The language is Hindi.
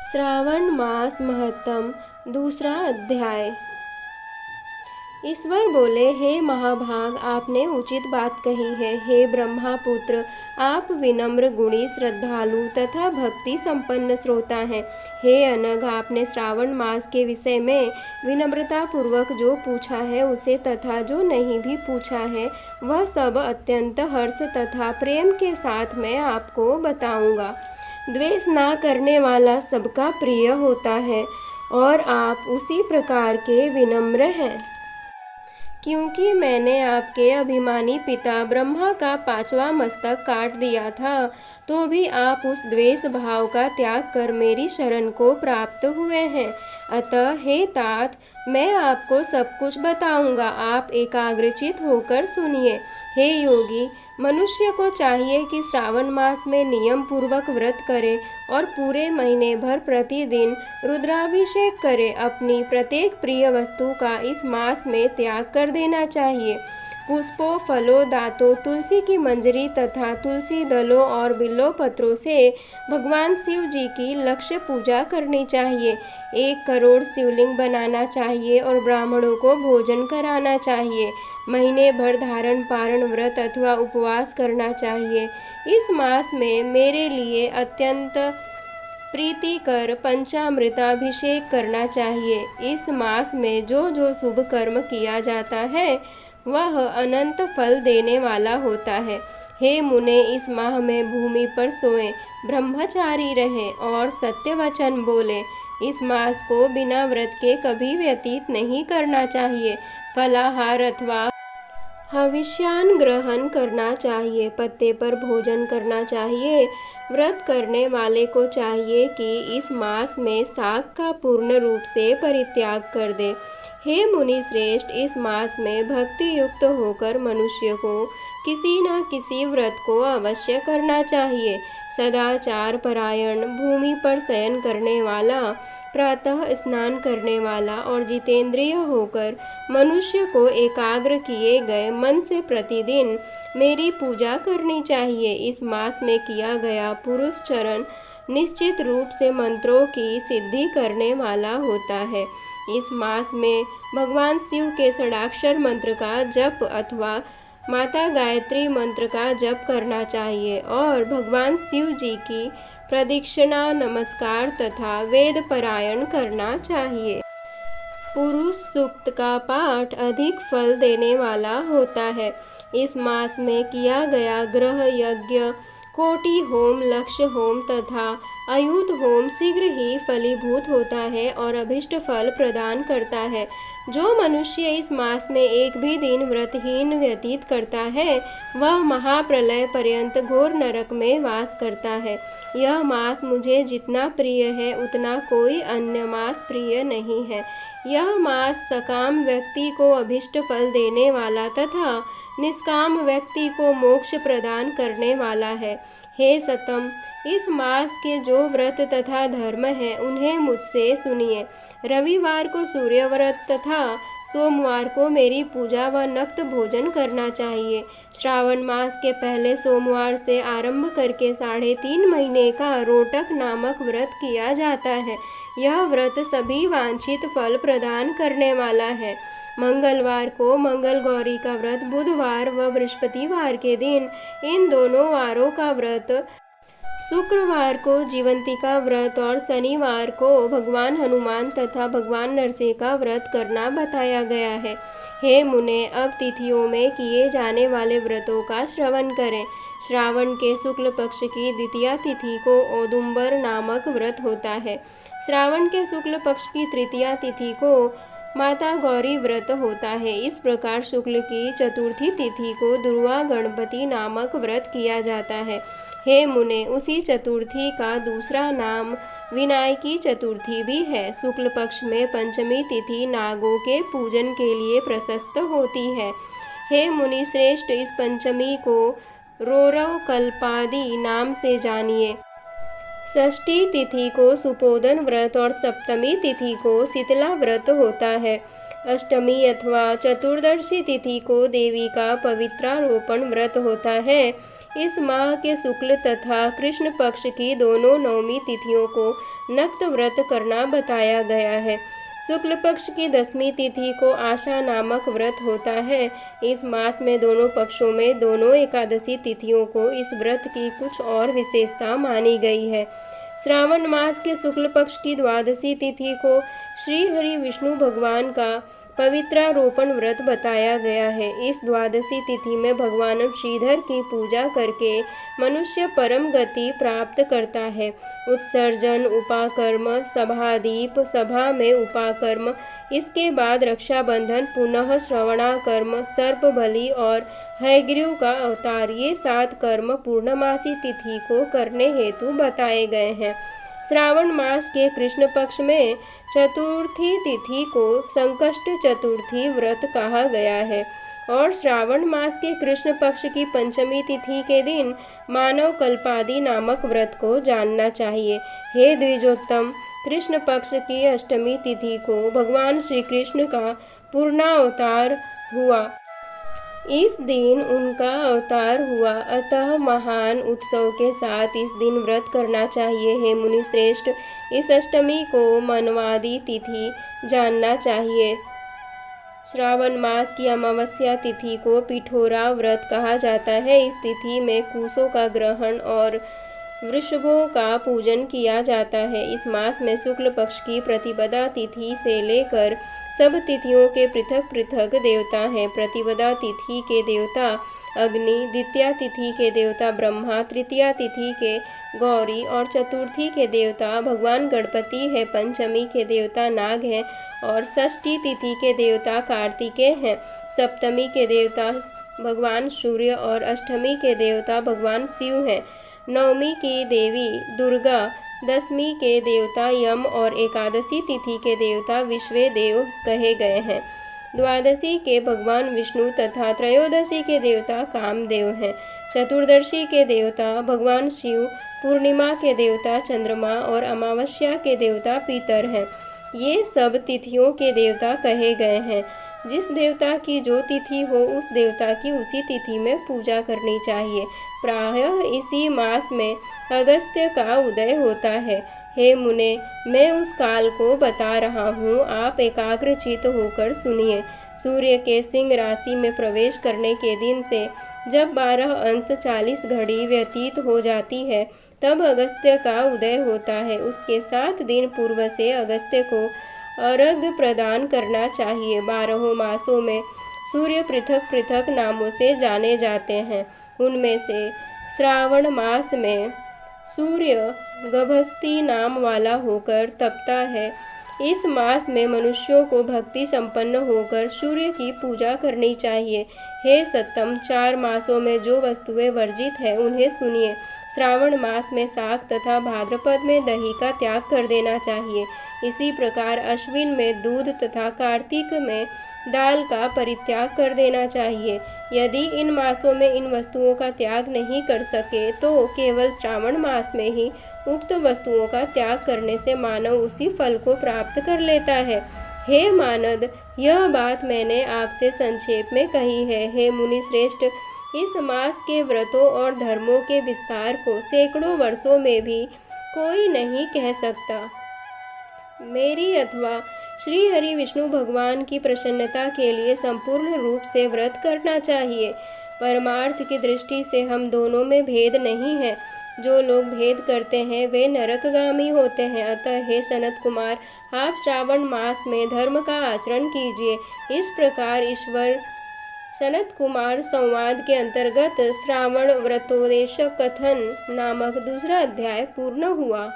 श्रावण मास महत्तम दूसरा अध्याय। ईश्वर बोले, हे महाभाग, आपने उचित बात कही है। हे ब्रह्मापुत्र, आप विनम्र, गुणी, श्रद्धालु तथा भक्ति संपन्न श्रोता हैं। हे अनघ, आपने श्रावण मास के विषय में विनम्रता पूर्वक जो पूछा है उसे तथा जो नहीं भी पूछा है वह सब अत्यंत हर्ष तथा प्रेम के साथ मैं आपको बताऊंगा। द्वेष ना करने वाला सबका प्रिय होता है और आप उसी प्रकार के विनम्र हैं। क्योंकि मैंने आपके अभिमानी पिता ब्रह्मा का 5वां मस्तक काट दिया था, तो भी आप उस द्वेष भाव का त्याग कर मेरी शरण को प्राप्त हुए हैं। अतः हे तात, मैं आपको सब कुछ बताऊंगा, आप एकाग्रचित होकर सुनिए। हे योगी, मनुष्य को चाहिए कि श्रावण मास में नियम पूर्वक व्रत करे और पूरे महीने भर प्रतिदिन रुद्राभिषेक करे। अपनी प्रत्येक प्रिय वस्तु का इस मास में त्याग कर देना चाहिए। पुष्पों, फलों, दातों, तुलसी की मंजरी तथा तुलसी दलों और बिल्व पत्रों से भगवान शिव जी की लक्ष्य पूजा करनी चाहिए। 1 करोड़ शिवलिंग बनाना चाहिए और ब्राह्मणों को भोजन कराना चाहिए। महीने भर धारण पारण व्रत अथवा उपवास करना चाहिए। इस मास में मेरे लिए अत्यंत प्रीतिकर पंचामृताभिषेक करना चाहिए। इस मास में जो जो शुभ कर्म किया जाता है वह अनंत फल देने वाला होता है। हे मुने, इस माह में भूमि पर सोएं, ब्रह्मचारी रहें और सत्य वचन बोले। इस मास को बिना व्रत के कभी व्यतीत नहीं करना चाहिए। फलाहार अथवा हविष्यान ग्रहण करना चाहिए। पत्ते पर भोजन करना चाहिए। व्रत करने वाले को चाहिए कि इस मास में शाक का पूर्ण रूप से परित्याग कर दे। हे मुनि श्रेष्ठ, इस मास में भक्ति युक्त होकर मनुष्य को किसी न किसी व्रत को अवश्य करना चाहिए। सदाचार परायण, भूमि पर शयन करने वाला, प्रातः स्नान करने वाला और जितेंद्रिय होकर मनुष्य को एकाग्र किए गए मन से प्रतिदिन मेरी पूजा करनी चाहिए। इस मास में किया गया पुरुष चरण निश्चित रूप से मंत्रों की सिद्धि करने वाला होता है। इस मास में भगवान शिव के षडाक्षर मंत्र का जप अथवा माता गायत्री मंत्र का जप करना चाहिए और भगवान शिव जी की प्रदक्षिणा, नमस्कार तथा वेद पारायण करना चाहिए। पुरुष सूक्त का पाठ अधिक फल देने वाला होता है। इस मास में किया गया ग्रह यज्ञ, कोटि होम, लक्ष्य होम तथा अयुत होम शीघ्र ही फलीभूत होता है और अभिष्ट फल प्रदान करता है। जो मनुष्य इस मास में एक भी दिन व्रतहीन व्यतीत करता है वह महाप्रलय पर्यंत घोर नरक में वास करता है। यह मास मुझे जितना प्रिय है उतना कोई अन्य मास प्रिय नहीं है। यह मास सकाम व्यक्ति को अभिष्ट फल देने वाला तथा निष्काम व्यक्ति को मोक्ष प्रदान करने वाला है। हे सतम, इस मास के जो व्रत तथा धर्म हैं उन्हें मुझसे सुनिए। रविवार को सूर्य व्रत तथा सोमवार को मेरी पूजा व नक्त भोजन करना चाहिए। श्रावण मास के पहले सोमवार से आरंभ करके 3.5 महीने का रोटक नामक व्रत किया जाता है। यह व्रत सभी वांछित फल प्रदान करने वाला है। मंगलवार को मंगल गौरी का व्रत, बुधवार व बृहस्पतिवार के दिन इन दोनों वारों का व्रत, शुक्रवार को जीवंती का व्रत और शनिवार को भगवान हनुमान तथा भगवान नरसिंह का व्रत करना बताया गया है। हे मुने, अब तिथियों में किए जाने वाले व्रतों का श्रवण करें। श्रावण के शुक्ल पक्ष की द्वितीया तिथि को औदुंबर नामक व्रत होता है। श्रावण के शुक्ल पक्ष की तृतीया तिथि को माता गौरी व्रत होता है। इस प्रकार शुक्ल की चतुर्थी तिथि को दुर्वा गणपति नामक व्रत किया जाता है। हे मुने, उसी चतुर्थी का दूसरा नाम विनायकी चतुर्थी भी है। शुक्ल पक्ष में पंचमी तिथि नागों के पूजन के लिए प्रशस्त होती है। हे मुनि श्रेष्ठ, इस पंचमी को रोरव कल्पादि नाम से जानिए। षष्ठी तिथि को सुपोदन व्रत और सप्तमी तिथि को शीतला व्रत होता है। अष्टमी अथवा चतुर्दशी तिथि को देवी का पवित्रारोपण व्रत होता है। इस माह के शुक्ल तथा कृष्ण पक्ष की दोनों नवमी तिथियों को नक्त व्रत करना बताया गया है। शुक्ल पक्ष की 10वीं तिथि को आशा नामक व्रत होता है। इस मास में दोनों पक्षों में दोनों एकादशी तिथियों को इस व्रत की कुछ और विशेषता मानी गई है। श्रावण मास के शुक्ल पक्ष की द्वादशी तिथि को श्री हरि विष्णु भगवान का पवित्रारोपण व्रत बताया गया है। इस द्वादशी तिथि में भगवान श्रीधर की पूजा करके मनुष्य परम गति प्राप्त करता है। उत्सर्जन, उपाकर्म, सभादीप, सभा में उपाकर्म, इसके बाद रक्षाबंधन, पुनः श्रवणाकर्म, सर्प बलि और हयग्रीव का अवतार, ये 7 कर्म पूर्णमासी तिथि को करने हेतु बताए गए हैं। श्रावण मास के कृष्ण पक्ष में चतुर्थी तिथि को संकष्ट चतुर्थी व्रत कहा गया है और श्रावण मास के कृष्ण पक्ष की पंचमी तिथि के दिन मानव कल्पादि नामक व्रत को जानना चाहिए। हे द्विजोत्तम, कृष्ण पक्ष की अष्टमी तिथि को भगवान श्री कृष्ण का पूर्णावतार हुआ। इस दिन उनका अवतार हुआ, अतः महान उत्सव के साथ इस दिन व्रत करना चाहिए। हे मुनि श्रेष्ठ, इस अष्टमी को मनवादी तिथि जानना चाहिए। श्रावण मास की अमावस्या तिथि को पिठोरा व्रत कहा जाता है। इस तिथि में कुशों का ग्रहण और वृषभों का पूजन किया जाता है। इस मास में शुक्ल पक्ष की प्रतिपदा तिथि से लेकर सब तिथियों के पृथक पृथक देवता हैं। प्रतिपदा तिथि के देवता अग्नि, द्वितीया तिथि के देवता ब्रह्मा, तृतीया तिथि के गौरी और चतुर्थी के देवता भगवान गणपति है। पंचमी के देवता नाग हैं और षष्ठी तिथि के देवता कार्तिकेय हैं। सप्तमी के देवता भगवान सूर्य और अष्टमी के देवता भगवान शिव हैं। नवमी की देवी दुर्गा, 10वीं के देवता यम और एकादशी तिथि के देवता विश्वेदेव कहे गए हैं। द्वादशी के भगवान विष्णु तथा त्रयोदशी के देवता कामदेव हैं। चतुर्दशी के देवता भगवान शिव, पूर्णिमा के देवता चंद्रमा और अमावस्या के देवता पितर हैं। ये सब तिथियों के देवता कहे गए हैं। जिस देवता की जो तिथि हो उस देवता की उसी तिथि में पूजा करनी चाहिए। प्रायः इसी मास में अगस्त्य का उदय होता है। हे मुने, मैं उस काल को बता रहा हूँ, आप एकाग्रचित्त होकर सुनिए। सूर्य के सिंह राशि में प्रवेश करने के दिन से जब 12 अंश 40 घड़ी व्यतीत हो जाती है तब अगस्त्य का उदय होता है। उसके 7 दिन पूर्व से अगस्त्य को अर्घ्य प्रदान करना चाहिए। 12 मासों में सूर्य पृथक पृथक नामों से जाने जाते हैं। उनमें से श्रावण मास में सूर्य गभस्ती नाम वाला होकर तपता है। इस मास में मनुष्यों को भक्ति संपन्न होकर सूर्य की पूजा करनी चाहिए। हे सत्तम, 4 मासों में जो वस्तुएं वर्जित है उन्हें सुनिए। श्रावण मास में शाक तथा भाद्रपद में दही का त्याग कर देना चाहिए। इसी प्रकार अश्विन में दूध तथा कार्तिक में दाल का परित्याग कर देना चाहिए। यदि इन मासों में इन वस्तुओं का त्याग नहीं कर सके तो केवल श्रावण मास में ही उक्त वस्तुओं का त्याग करने से मानव उसी फल को प्राप्त कर लेता है। हे मानद, यह बात मैंने आपसे संक्षेप में कही है। हे मुनि श्रेष्ठ, इस मास के व्रतों और धर्मों के विस्तार को सैकड़ों वर्षों में भी कोई नहीं कह सकता। मेरी अथवा श्री हरि विष्णु भगवान की प्रसन्नता के लिए संपूर्ण रूप से व्रत करना चाहिए। परमार्थ की दृष्टि से हम दोनों में भेद नहीं है। जो लोग भेद करते हैं वे नरकगामी होते हैं। अतः हे सनत कुमार, आप श्रावण मास में धर्म का आचरण कीजिए। इस प्रकार ईश्वर सनत कुमार संवाद के अंतर्गत श्रावण व्रतोदेश कथन नामक दूसरा अध्याय पूर्ण हुआ।